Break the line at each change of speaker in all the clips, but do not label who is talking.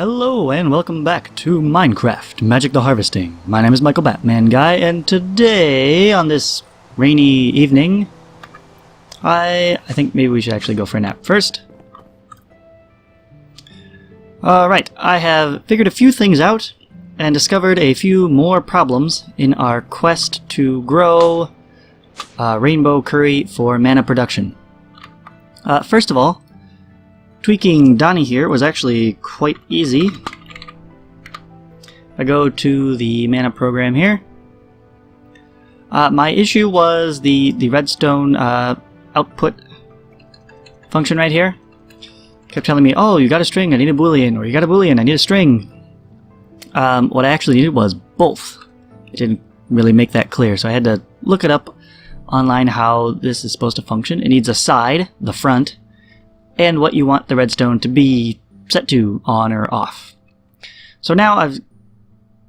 Hello and welcome back to Minecraft Magic the Harvesting. My name is Michael Batman Guy, and today, on this rainy evening, I think maybe we should actually go for a nap first. Alright, I have figured a few things out and discovered a few more problems in our quest to grow rainbow curry for mana production. First of all, tweaking Donnie here was actually quite easy. I go to the mana program here. My issue was the redstone output function right here. Kept telling me, oh, you got a string, I need a boolean, or you got a boolean, I need a string. What I actually needed was both. It didn't really make that clear, so I had to look it up online how this is supposed to function. It needs a side, the front, and what you want the redstone to be set to, on or off. So now I've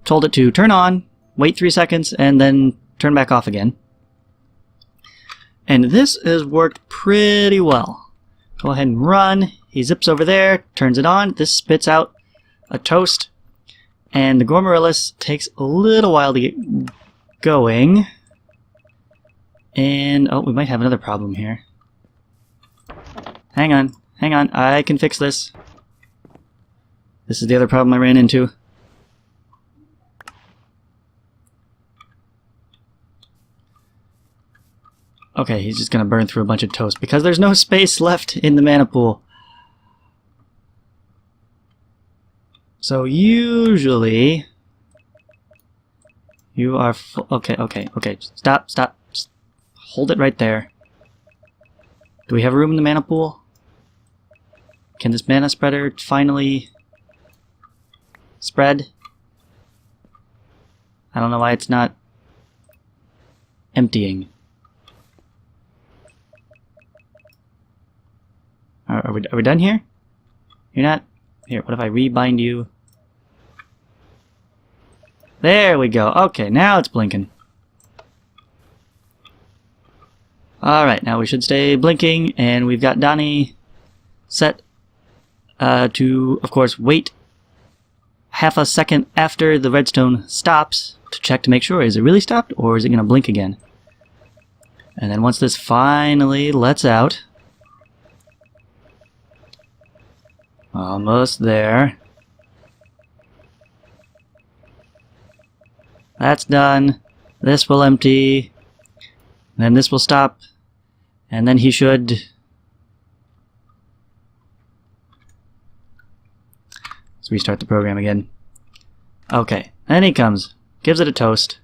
told it to turn on, wait 3 seconds, and then turn back off again. And this has worked pretty well. Go ahead and run. He zips over there, turns it on. This spits out a toast. And the Gormarillus takes a little while to get going. And, oh, we might have another problem here. Hang on, I can fix this. This is the other problem I ran into. Okay, he's just gonna burn through a bunch of toast because there's no space left in the mana pool. So usually you are okay, stop. Just hold it right there. Do we have room in the mana pool? Can this mana spreader finally spread? I don't know why it's not emptying. Are we done here? You're not? Here, what if I rebind you? There we go. Okay, now it's blinking. Alright, now we should stay blinking, and we've got Donnie set to, of course, wait half a second after the redstone stops to check to make sure, is it really stopped, or is it going to blink again? And then once this finally lets out, almost there. That's done. This will empty. Then this will stop. And then he should... Let's restart the program again. Okay. Then he comes. Gives it a toast.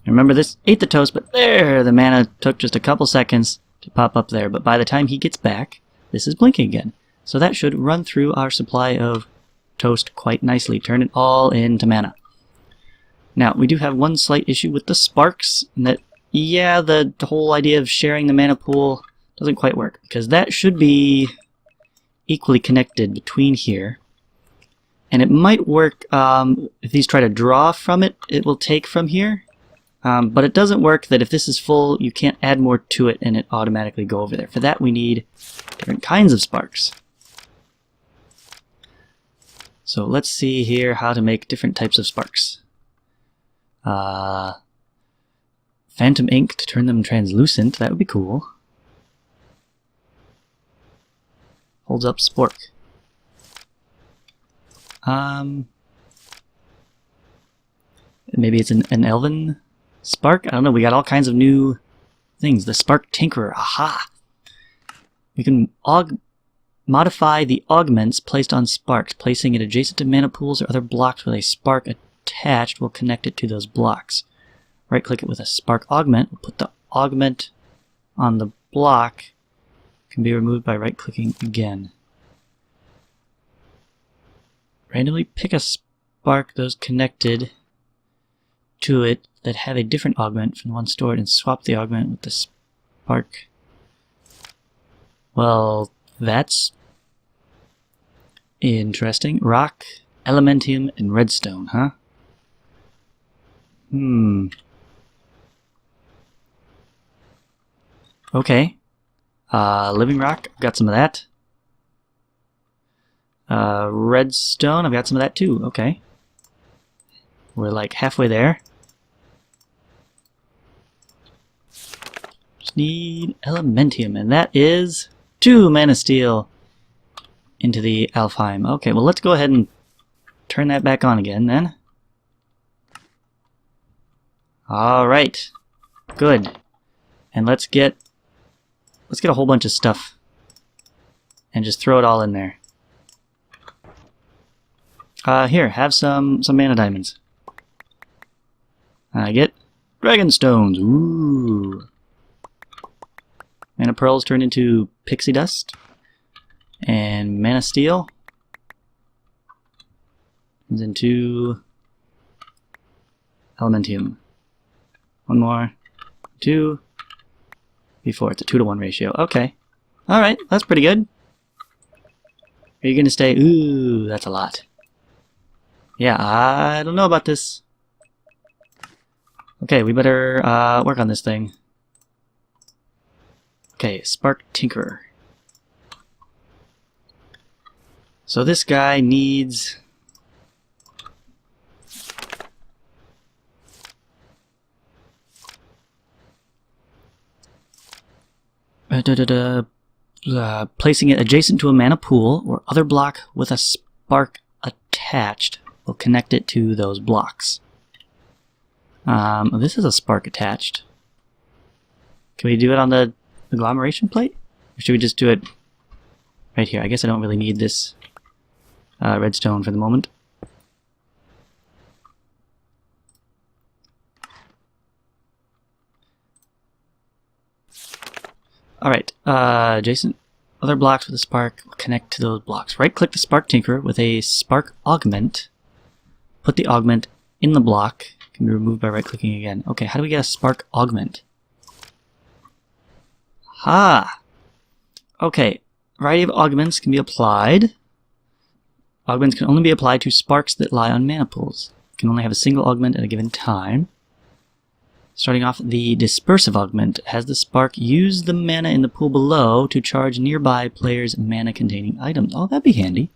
Remember, this ate the toast, but there! The mana took just a couple seconds to pop up there. But by the time he gets back, this is blinking again. So that should run through our supply of toast quite nicely. Turn it all into mana. Now, we do have one slight issue with the sparks. And that, yeah, the whole idea of sharing the mana pool doesn't quite work. Because that should be equally connected between here. And it might work if these try to draw from it, it will take from here. But it doesn't work that if this is full, you can't add more to it and it automatically go over there. For that, we need different kinds of sparks. So let's see here how to make different types of sparks. Phantom ink to turn them translucent, that would be cool. Holds up spork. Maybe it's an elven spark? I don't know, we got all kinds of new things. The Spark Tinkerer, aha! We can modify the augments placed on sparks. Placing it adjacent to mana pools or other blocks with a spark attached will connect it to those blocks. Right click it with a spark augment. We'll put the augment on the block. Can be removed by right clicking again. Randomly pick a spark, those connected to it that have a different augment from the one stored, and swap the augment with the spark. Well, that's interesting. Rock, elementium, and redstone, huh? Okay. Living rock, got some of that. Redstone, I've got some of that too. Okay. We're like halfway there. Just need elementium, and that is 2 mana steel into the Alfheim. Okay, well let's go ahead and turn that back on again then. Alright. Good. And let's get a whole bunch of stuff and just throw it all in there. Here, have some mana diamonds. I get dragon stones. Ooh. Mana pearls turn into pixie dust. And mana steel turns into elementium. One more. 2. Before it's a 2-to-1 ratio. Okay. Alright, that's pretty good. Are you gonna stay? Ooh, that's a lot. Yeah, I don't know about this. Okay, we better work on this thing. Okay, Spark Tinkerer. So this guy needs... placing it adjacent to a mana pool or other block with a spark attached will connect it to those blocks. This is a spark attached. Can we do it on the agglomeration plate? Or should we just do it right here? I guess I don't really need this redstone for the moment. Alright, adjacent other blocks with a spark will connect to those blocks. Right-click the Spark Tinkerer with a Spark Augment. Put the augment in the block. Can be removed by right-clicking again. Okay, how do we get a Spark Augment? Ha! Okay, a variety of augments can be applied. Augments can only be applied to sparks that lie on mana pools. You can only have a single augment at a given time. Starting off, the dispersive augment has the spark use the mana in the pool below to charge nearby players' mana-containing items. Oh, that'd be handy.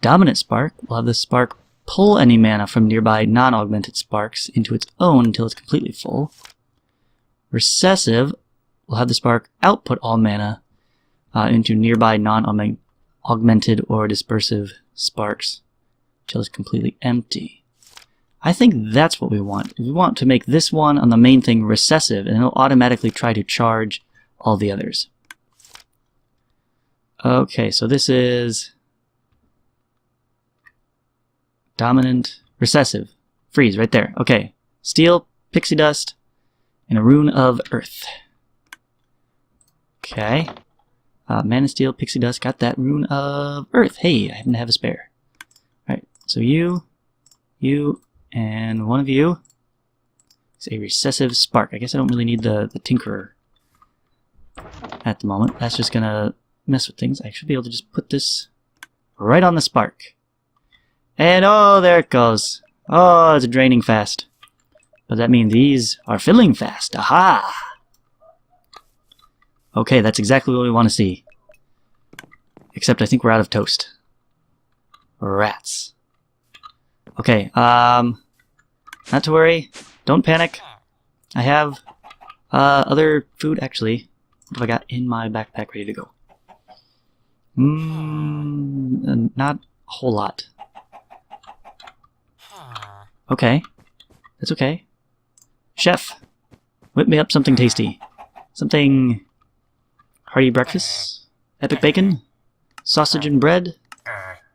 Dominant spark will have the spark pull any mana from nearby non-augmented sparks into its own until it's completely full. Recessive will have the spark output all mana into nearby non-augmented or dispersive sparks until it's completely empty. I think that's what we want. We want to make this one on the main thing recessive, and it'll automatically try to charge all the others. Okay, so this is dominant, recessive, freeze right there. Okay, steel, pixie dust, and a rune of earth. Okay, mana steel, pixie dust, got that rune of earth. Hey, I happen to have a spare. Alright, so you, and one of you is a recessive spark. I guess I don't really need the Tinkerer at the moment. That's just gonna mess with things. I should be able to just put this right on the spark. And oh, there it goes. Oh, it's draining fast. But that means these are filling fast. Aha! Okay, that's exactly what we want to see. Except I think we're out of toast. Rats. Okay, not to worry. Don't panic. I have other food, actually. What have I got in my backpack ready to go? Not a whole lot. Okay. That's okay. Chef, whip me up something tasty. Something hearty breakfast, epic bacon, sausage and bread,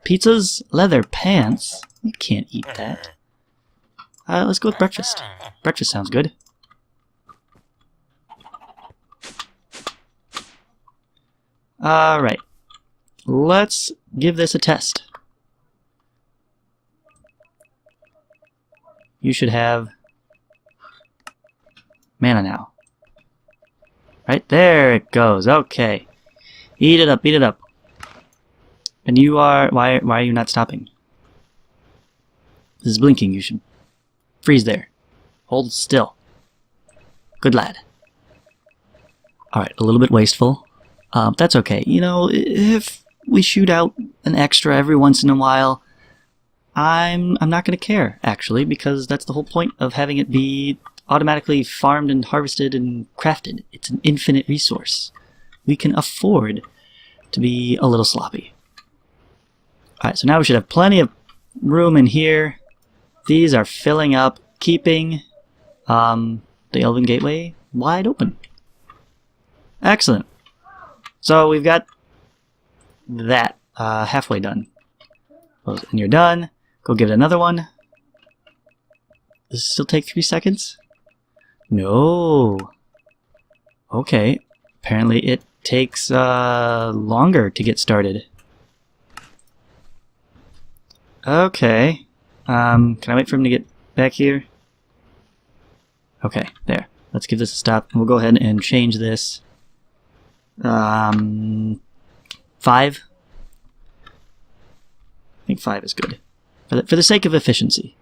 pizzas, leather pants. You can't eat that. Let's go with breakfast. Breakfast sounds good. Alright. Let's give this a test. You should have mana now. Right there it goes. Okay. Eat it up, eat it up. And you are... Why are you not stopping? This is blinking. You should freeze there. Hold still. Good lad. Alright, a little bit wasteful. That's okay. You know, if we shoot out an extra every once in a while, I'm not going to care, actually, because that's the whole point of having it be automatically farmed and harvested and crafted. It's an infinite resource. We can afford to be a little sloppy. Alright, so now we should have plenty of room in here. These are filling up, keeping the Elven Gateway wide open. Excellent. So we've got that halfway done. And you're done. Go give it another one. Does it still take 3 seconds? No. Okay. Apparently it takes longer to get started. Okay. Can I wait for him to get back here? Okay, there. Let's give this a stop. We'll go ahead and change this. 5. I think 5 is good. For the sake of efficiency.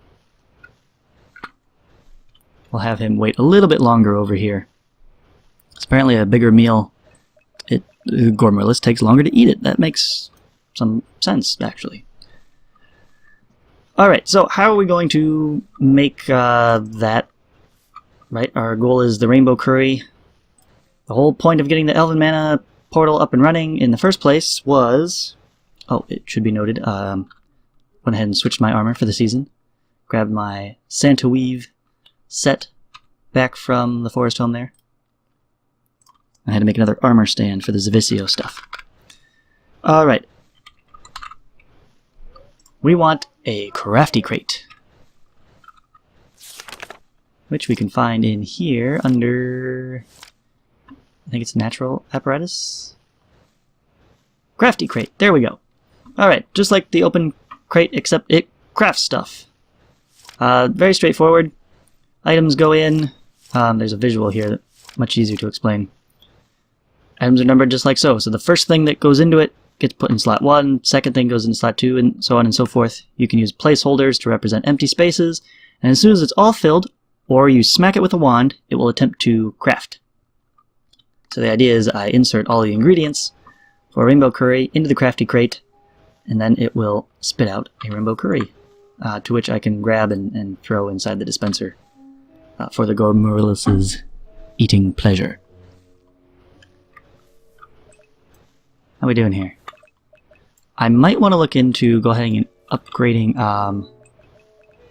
We'll have him wait a little bit longer over here. It's apparently a bigger meal. Gormorless takes longer to eat it. That makes some sense, actually. Alright, so how are we going to make that? Right, our goal is the Rainbow Curry. The whole point of getting the Elven Mana portal up and running in the first place was... Oh, it should be noted. Went ahead and switched my armor for the season. Grabbed my Santa Weave set back from the forest home there. I had to make another armor stand for the Zavisio stuff. Alright. We want a crafty crate, which we can find in here under, I think it's natural apparatus? Crafty crate, there we go. Alright, just like the open crate, except it crafts stuff. Very straightforward. Items go in. There's a visual here, that's much easier to explain. Items are numbered just like so. So the first thing that goes into it gets put in slot 1, second thing goes in slot 2, and so on and so forth. You can use placeholders to represent empty spaces, and as soon as it's all filled, or you smack it with a wand, it will attempt to craft. So the idea is I insert all the ingredients for Rainbow Curry into the crafty crate, and then it will spit out a Rainbow Curry, to which I can grab and throw inside the dispenser for the Gormorless's eating pleasure. How are we doing here? I might want to look into go ahead and upgrading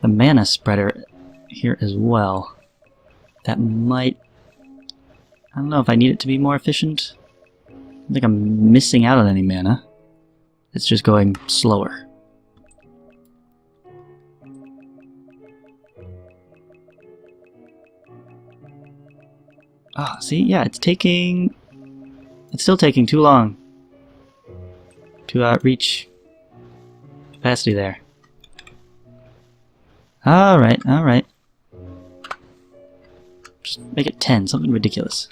the mana spreader here as well. That might... I don't know if I need it to be more efficient. I don't think I'm missing out on any mana. It's just going slower. Ah, see? Yeah, it's still taking too long to reach capacity there. Alright, alright. Just make it 10, something ridiculous.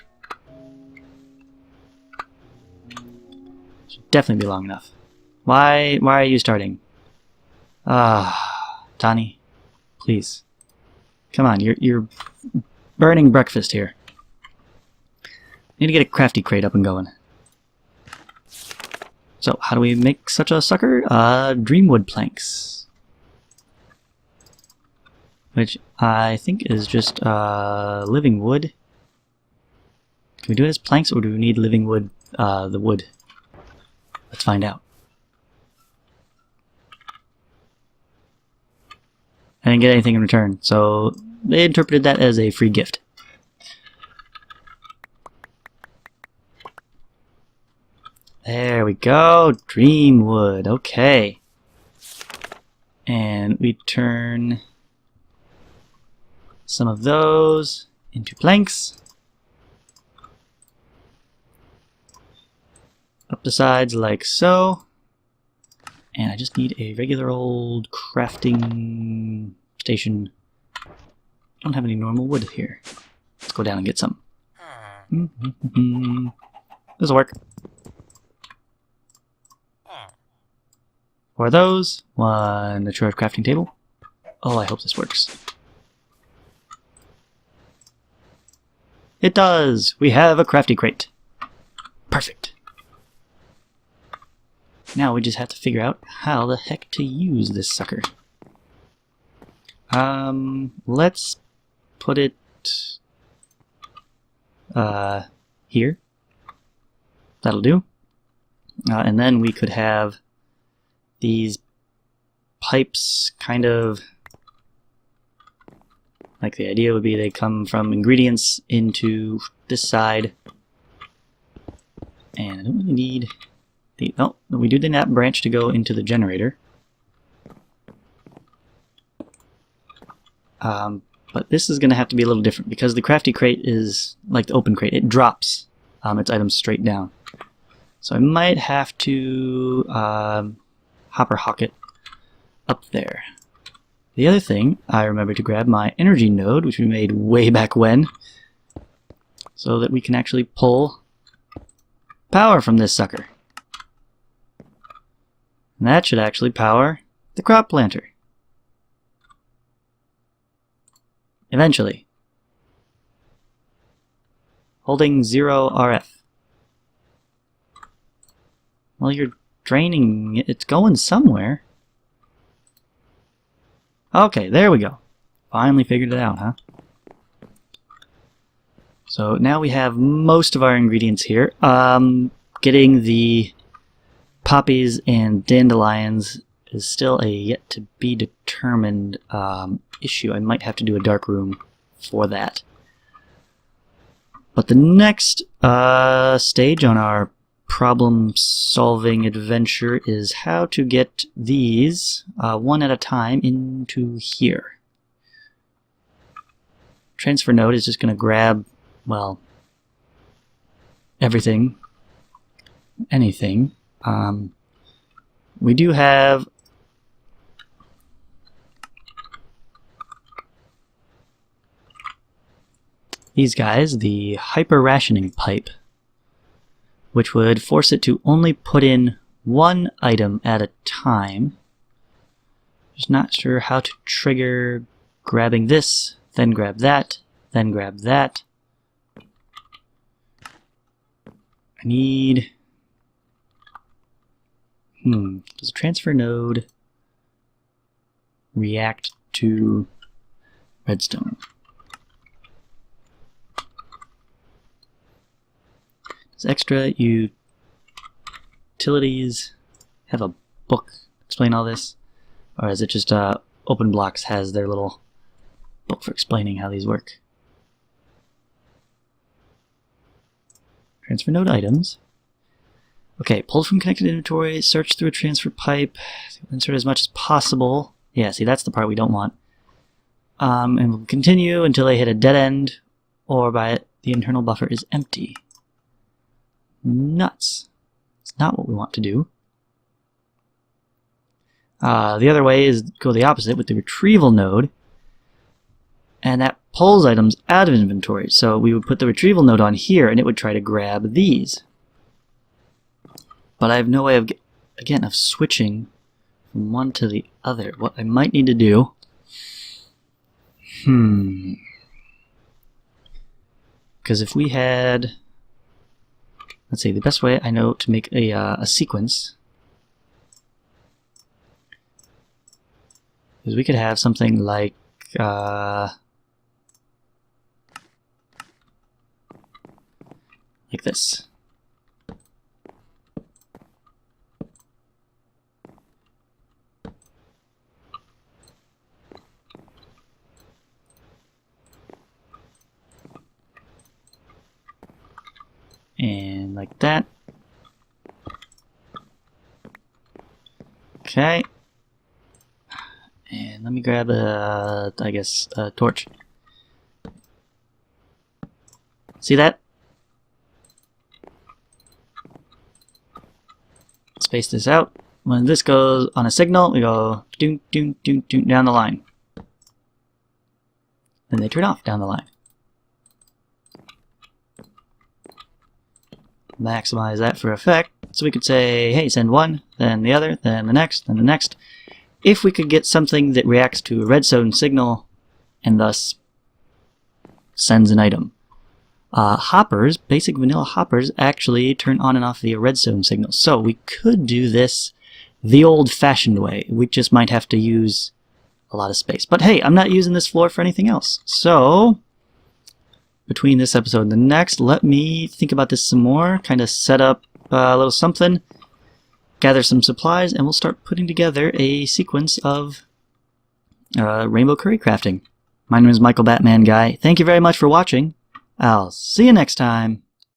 Should definitely be long enough. Why are you starting? Tani, please. Come on, you're burning breakfast here. Need to get a crafty crate up and going. So, how do we make such a sucker? Dreamwood planks. Which I think is just living wood. Can we do it as planks, or do we need living wood, the wood? Let's find out. I didn't get anything in return, so they interpreted that as a free gift. There we go, Dreamwood, okay. And we turn some of those into planks. Up the sides like so. And I just need a regular old crafting station. Don't have any normal wood here. Let's go down and get some. This'll work. For those, one mature crafting table. Oh, I hope this works. It does! We have a crafty crate. Perfect. Now we just have to figure out how the heck to use this sucker. Let's put it here. That'll do. And then we could have these pipes kind of, like the idea would be they come from ingredients into this side. And I don't really need the, oh, we do need that branch to go into the generator. But this is going to have to be a little different because the crafty crate is like the open crate. It drops its items straight down. So I might have to hopper hawk it up there. The other thing, I remember to grab my energy node, which we made way back when, so that we can actually pull power from this sucker. And that should actually power the crop planter. Eventually. Holding 0 RF. Well, you're draining it. It's going somewhere. Okay, there we go. Finally figured it out, huh? So now we have most of our ingredients here. Getting the poppies and dandelions is still a yet to be determined issue. I might have to do a dark room for that. But the next stage on our problem-solving adventure is how to get these one at a time into here. Transfer node is just going to grab, well, everything, anything. We do have these guys, the hyper rationing pipe, which would force it to only put in one item at a time. Just not sure how to trigger grabbing this, then grab that, then grab that. I need... does a transfer node react to redstone? Does extra utilities have a book explain all this? Or is it just Open Blocks has their little book for explaining how these work? Transfer node items. Okay, pulled from connected inventory, search through a transfer pipe, insert as much as possible. Yeah, see, that's the part we don't want. And we'll continue until they hit a dead end, or by it, the internal buffer is empty. Nuts. It's not what we want to do. The other way is go the opposite with the retrieval node, and that pulls items out of inventory. So we would put the retrieval node on here, and it would try to grab these. But I have no way of, again, of switching from one to the other. What I might need to do... Because if we had... Let's see, the best way I know to make a sequence is we could have something like... like this. And like that. Okay. And let me grab a, I guess, a torch. See that? Space this out. When this goes on a signal, we go doon, doon, doon, doon, down the line. Then they turn off down the line. Maximize that for effect. So we could say, hey, send one, then the other, then the next, then the next. If we could get something that reacts to a redstone signal and thus sends an item. Hoppers, basic vanilla hoppers, actually turn on and off the redstone signal. So we could do this the old-fashioned way. We just might have to use a lot of space. But hey, I'm not using this floor for anything else. So, between this episode and the next, let me think about this some more, kind of set up a little something, gather some supplies, and we'll start putting together a sequence of rainbow curry crafting. My name is Michael Batman Guy. Thank you very much for watching. I'll see you next time.